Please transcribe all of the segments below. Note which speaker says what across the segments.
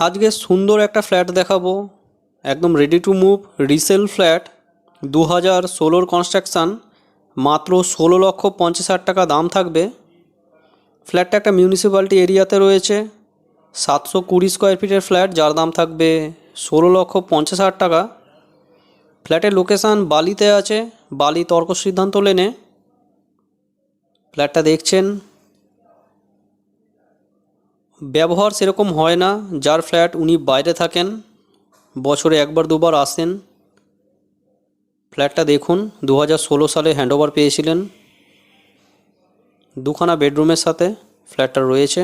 Speaker 1: আজকে সুন্দর একটা ফ্ল্যাট দেখাবো, একদম ready to move resale flat. 2016 construction, মাত্র 16,50,000 টাকা দাম থাকবে। ফ্ল্যাটটা একটা মিউনিসিপ্যালিটি এরিয়াতে রয়েছে। 720 স্কোয়ার ফিটের ফ্ল্যাট, যার দাম থাকবে 16,50,000 টাকা। ফ্ল্যাটের লোকেশান বালিতে আছে, বালি তর্ক সিদ্ধান্ত লেনে। ফ্ল্যাটটা দেখছেন, ব্যবহার সেরকম হয় না। যার ফ্ল্যাট উনি বাইরে থাকেন, বছরে একবার দুবার আসেন। ফ্ল্যাটটা দেখুন, 2016 সালে হ্যান্ডওভার পেয়েছিলেন। দুখানা বেডরুমের সাথে ফ্ল্যাটটা রয়েছে।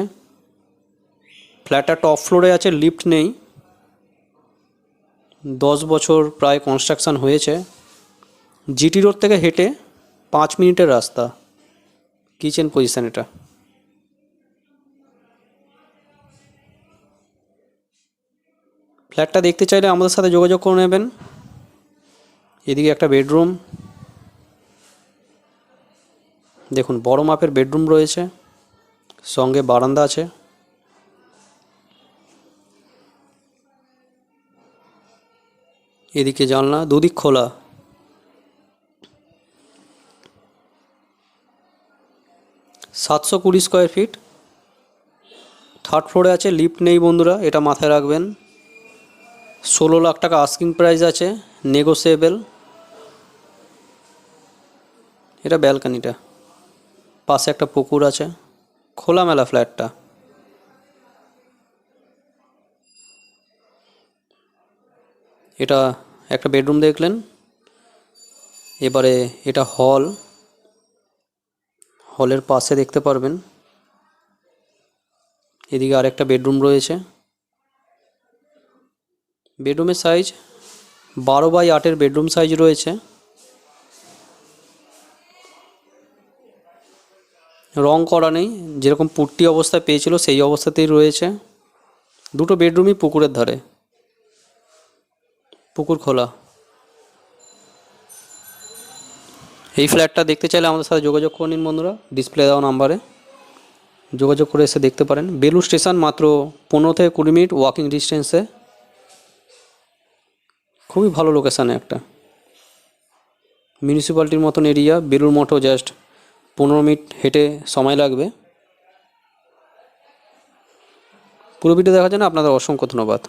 Speaker 1: ফ্ল্যাটটা টপ ফ্লোরে আছে, লিফট নেই। 10 বছর প্রায় কনস্ট্রাকশান হয়েছে। জিটি রোড থেকে হেঁটে 5 মিনিটের রাস্তা। কিচেন পজিশন এটা। ফ্ল্যাটটা দেখতে চাইলে আমাদের সাথে যোগাযোগ করে নেবেন। এদিকে একটা বেডরুম দেখুন, বড় মাপের বেডরুম রয়েছে, সঙ্গে বারান্দা আছে। এদিকে জানলা, দুদিক খোলা। $720 স্কোয়ার ফিট, থার্ড ফ্লোরে আছে, লিফট নেই বন্ধুরা, এটা মাথায় রাখবেন। 16 লাখ টাকা আস্কিং প্রাইস আছে, নেগোসিয়েবল। এটা ব্যালকানিটা, পাশে একটা পুকুর আছে, খোলামেলা ফ্ল্যাটটা। এটা একটা বেডরুম দেখলেন। এবারে এটা হল, হলের পাশে দেখতে পারবেন এদিকে আরেকটা বেডরুম রয়েছে। বেডরুমের সাইজ 12x8 বেডরুম সাইজ রয়েছে। রং করা নেই, যেরকম পুট্টি অবস্থায় পেয়েছিল সেই অবস্থাতেই রয়েছে। দুটো বেডরুমই পুকুরের ধারে, পুকুর খোলা। এই ফ্ল্যাটটা দেখতে চাইলে আমাদের সাথে যোগাযোগ করে নিন বন্ধুরা, ডিসপ্লে দেওয়া নাম্বারে যোগাযোগ করে এসে দেখতে পারেন। বেলুড় স্টেশন মাত্র 15 থেকে 20 মিনিট ওয়াকিং ডিস্টেন্সে। খুবই ভালো লোকেশানে একটা মিউনিসিপ্যালিটির মতন এরিয়া। বেলুড় মঠও জাস্ট 15 মিনিট হেঁটে সময় লাগবে। পুরো ভিডিও দেখার জন্য আপনাদের অসংখ্য ধন্যবাদ।